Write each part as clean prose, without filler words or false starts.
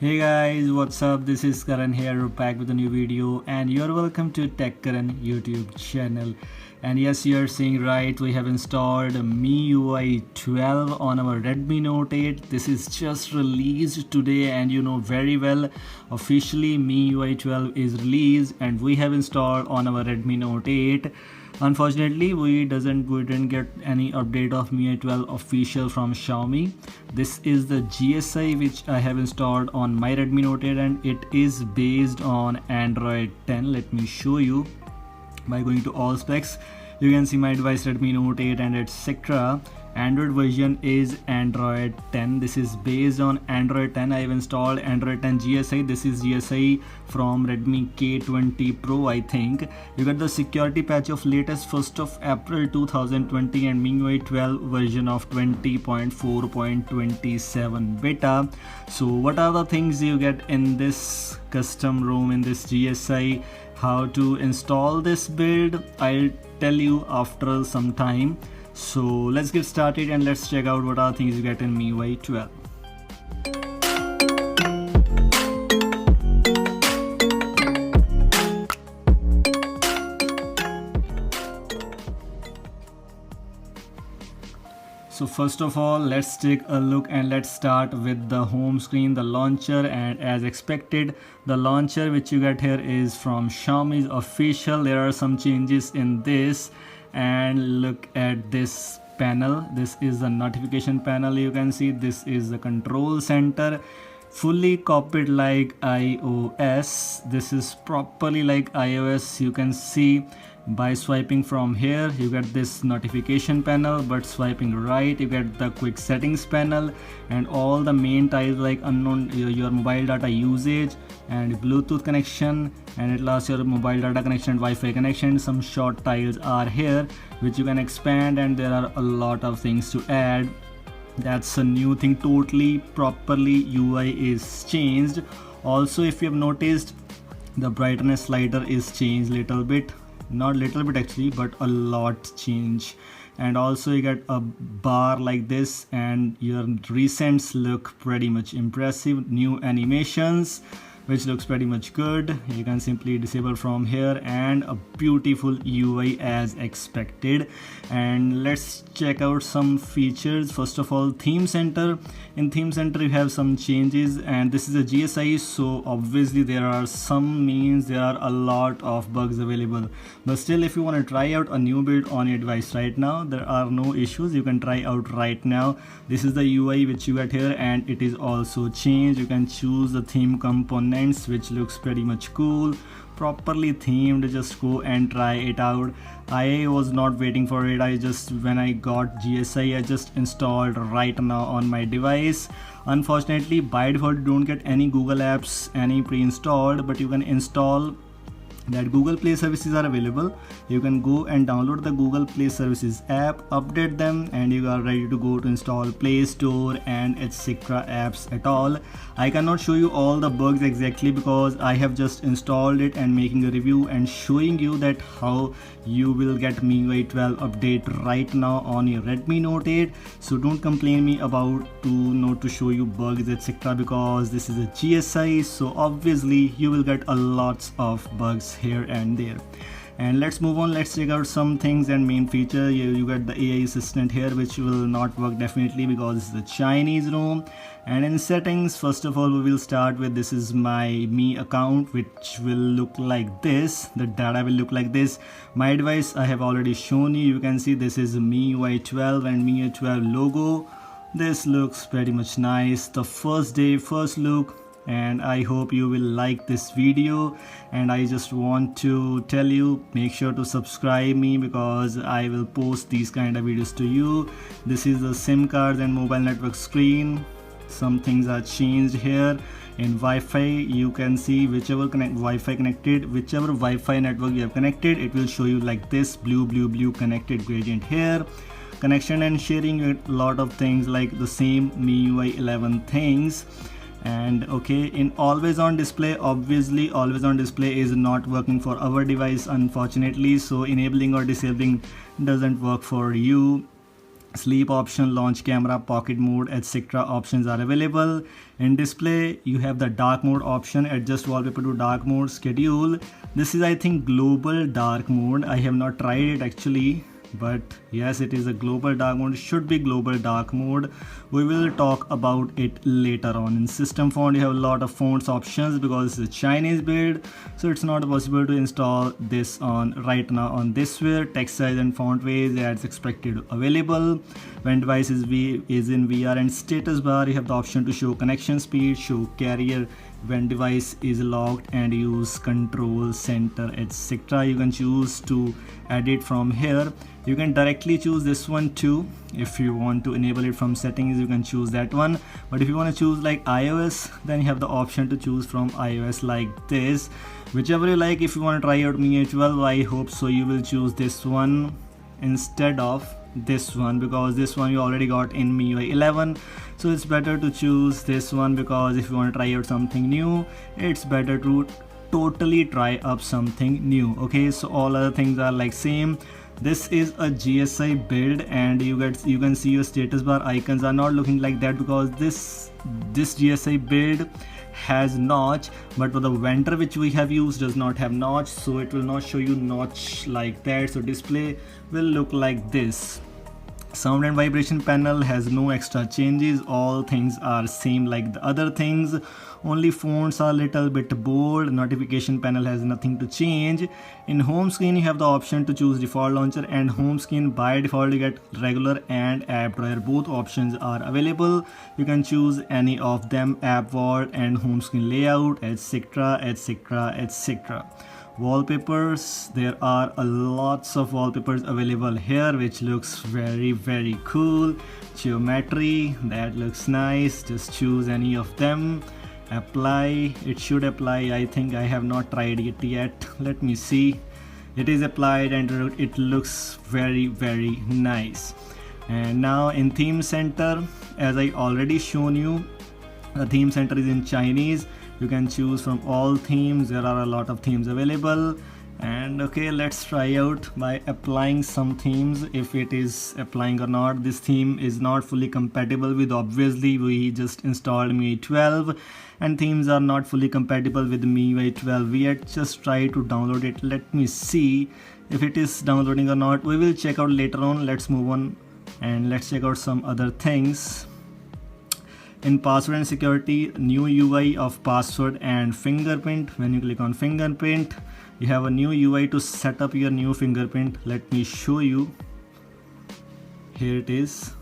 Hey guys, what's up? This is Karan here, back with a new video, and you're welcome to Tech Karan YouTube channel. And yes, you're seeing right, we have installed MIUI 12 on our Redmi Note 8. This is just released today, and you know very well, officially MIUI 12 is released, and we have installed on our Redmi Note 8. Unfortunately, we didn't get any update of MIUI 12 official from Xiaomi. This is the GSI which I have installed on my Redmi Note 8, and it is based on Android 10. Let me show you by going to all specs. You can see my device Redmi Note 8 and etc. Android version is Android 10. This is based on Android 10. I have installed Android 10 GSI. This is GSI from Redmi K20 Pro, I think. You got the security patch of latest 1st of April 2020 and MIUI 12 version of 20.4.27 beta. So what are the things you get in this custom ROM in this GSI? How to install this build, I'll tell you after some time. So let's get started and let's check out what are things you get in MIUI 12. So first of all, let's take a look and let's start with the home screen, the launcher. And as expected, the launcher which you get here is from Xiaomi's official. There are some changes in this, and look at this panel. This is the notification panel. You can see this is the control center, fully copied like iOS. This is properly like iOS. You can see by swiping from here you get this notification panel, but swiping right you get the quick settings panel and all the main tiles like unknown your mobile data usage and Bluetooth connection, and it lasts your mobile data connection and Wi-Fi connection. Some short tiles are here which you can expand, and there are a lot of things to add. That's a new thing, totally properly UI is changed. Also, if you have noticed, the brightness slider is changed little bit, not little bit actually, but a lot change. And also you get a bar like this, and your recents look pretty much impressive. New animations which looks pretty much good. You can simply disable from here, and a beautiful UI as expected. And let's check out some features. First of all, theme center. In theme center you have some changes, and this is a GSI, so obviously there are a lot of bugs available, but still if you want to try out a new build on your device right now, there are no issues. You can try out right now. This is the UI which you get here, and it is also changed. You can choose the theme components which looks pretty much cool, properly themed. Just go and try it out. I was not waiting for it. When I got GSI, I just installed right now on my device. Unfortunately, by default you don't get any Google apps, any pre-installed, but you can install that Google Play services are available. You can go and download the Google Play Services app, update them, and you are ready to go to install Play Store and etc apps at all. I cannot show you all the bugs exactly because I have just installed it and making a review and showing you that how you will get MIUI 12 update right now on your Redmi Note 8. So don't complain me about to not to show you bugs etc, because this is a GSI, so obviously you will get a lots of bugs here and there. And let's move on, let's check out some things and main feature. You get the AI assistant here, which will not work definitely because it's the Chinese ROM. And in settings, first of all we will start with, this is my Mi account, which will look like this. The data will look like this. My device I have already shown you. You can see this is MIUI 12 and MIUI 12 logo. This looks pretty much nice. The first day, first look, and I hope you will like this video. And I just want to tell you, make sure to subscribe me because I will post these kind of videos to you. This is the SIM cards and mobile network screen. Some things are changed here. In Wi-Fi you can see whichever Wi-Fi connected, whichever Wi-Fi network you have connected, it will show you like this blue connected gradient here. Connection and sharing, you get a lot of things like the same MIUI 11 things. And okay, in always on display, obviously always on display is not working for our device unfortunately, so enabling or disabling doesn't work for you. sleep option, launch camera, pocket mode, etc. options are available. In display you have the dark mode option, adjust wallpaper to dark mode, schedule. This is I think global dark mode. I have not tried it actually, but yes, it is a global dark mode. It should be global dark mode. We will talk about it later on. In system font you have a lot of fonts options because it's a Chinese build, so it's not possible to install this on right now on this where text size and font weight as expected available. When device is in VR, and status bar you have the option to show connection speed, show carrier when device is locked, and use control center, etc. You can choose to edit from here. You can directly choose this one too. If you want to enable it from settings, you can choose that one, but if you want to choose like iOS, then you have the option to choose from iOS like this, whichever you like. If you want to try out MIUI 12, I hope so you will choose this one instead of this one, because this one you already got in MIUI 11. So it's better to choose this one, because if you want to try out something new, it's better to totally try up something new. Okay, so all other things are like same. This is a GSI build, and you can see your status bar icons are not looking like that because this GSI build has notch, but for the Ventre which we have used does not have notch, so it will not show you notch like that. So display will look like this. Sound and vibration panel has no extra changes. All things are same like the other things, only fonts are little bit bold. Notification panel has nothing to change. In home screen you have the option to choose default launcher and home screen. By default you get regular and app drawer, both options are available. You can choose any of them, app vault and home screen layout, etc, etc, etc. Wallpapers, there are a lots of wallpapers available here which looks very cool. Geometry, that looks nice, just choose any of them. Apply, it should apply. I think I have not tried it yet. Let me see. It is applied and it looks very nice. And now in theme center, as I already shown you, the theme center is in Chinese. You can choose from all themes. There are a lot of themes available. And okay, let's try out by applying some themes, if it is applying or not. This theme is not fully compatible with, obviously we just installed MIUI 12 and themes are not fully compatible with MIUI 12 yet. Just try to download it. Let me see if it is downloading or not. We will check out later on. Let's move on and let's check out some other things. In password and security, new UI of password and fingerprint. When you click on fingerprint, you have a new UI to set up your new fingerprint. Let me show you. Here it is,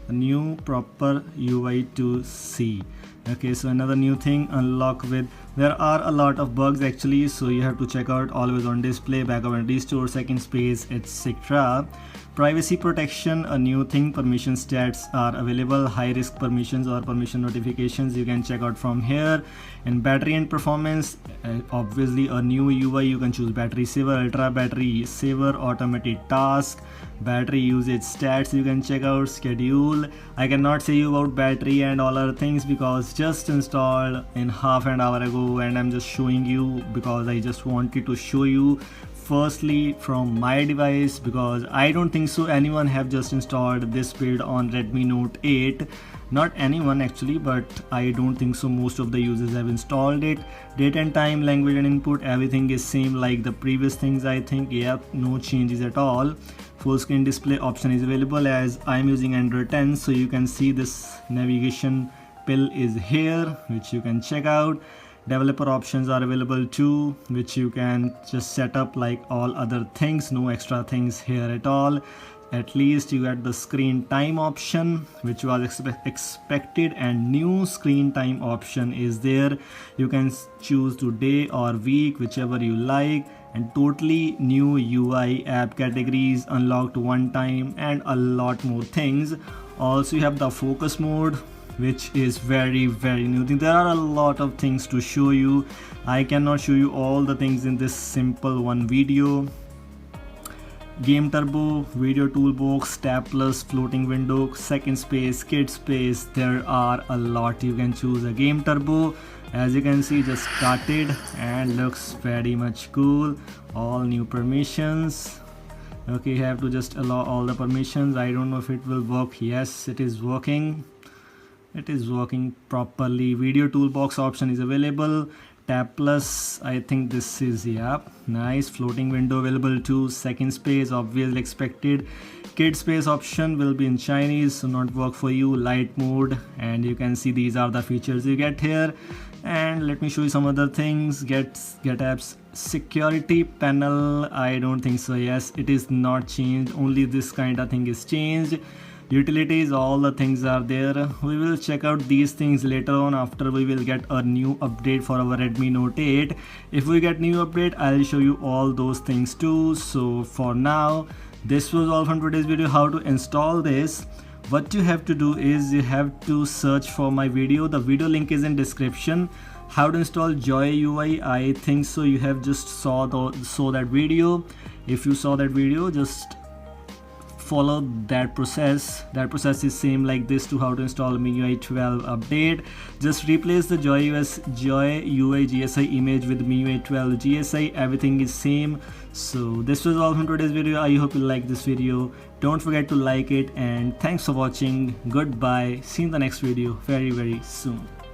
a new proper UI to see. Okay, so another new thing, unlock with, there are a lot of bugs actually, so you have to check out always on display, backup and restore, second space, etc. Privacy protection, a new thing. Permission stats are available, high risk permissions or permission notifications you can check out from here. And battery and performance, obviously a new UI. You can choose battery saver, ultra battery saver, automated task, battery usage stats you can check out, schedule. I cannot say you about battery and all other things because just installed in half an hour ago, and I'm just showing you because I just wanted to show you firstly from my device, because I don't think so anyone have just installed this build on Redmi Note 8. Not anyone actually, but I don't think so most of the users have installed it. Date and time, language and input, everything is same like the previous things. I think, yeah, no changes at all. Full screen display option is available as I'm using Android 10, so you can see this navigation pill is here which you can check out. Developer options are available too, which you can just set up like all other things. No extra things here at all. At least you get the screen time option which was expected, and new screen time option is there. You can choose to day or week, whichever you like, and totally new UI, app categories unlocked one time, and a lot more things. Also you have the focus mode, which is very new thing. There are a lot of things to show you. I cannot show you all the things in this simple one video. Game turbo, video toolbox, tab plus, floating window, second space, kid space. There are a lot. You can choose a game turbo. As you can see, just started and looks very much cool. All new permissions. Okay, you have to just allow all the permissions. I don't know if it will work. Yes, it is working. It is working properly. Video toolbox option is available. Tab plus, I think this is, yeah, nice. Floating window available too. Second space, obviously expected. Kid space option will be in Chinese, so not work for you. Light mode, and you can see these are the features you get here. And let me show you some other things. Get apps security panel, I don't think so. Yes, it is not changed, only this kind of thing is changed. Utilities, all the things are there. We will check out these things later on after we will get a new update for our Redmi Note 8. If we get new update, I'll show you all those things too. So for now, this was all from today's video, how to install this. What you have to do is you have to search for my video. The video link is in description. How to install Joy UI, I think so you have just saw that video. If you saw that video, just follow that process. That process is same like this to how to install MIUI 12 update. Just replace the Joy UI GSI image with MIUI 12 GSI. Everything is same. So this was all from today's video. I hope you like this video. Don't forget to like it, and thanks for watching. Goodbye. See you in the next video very soon.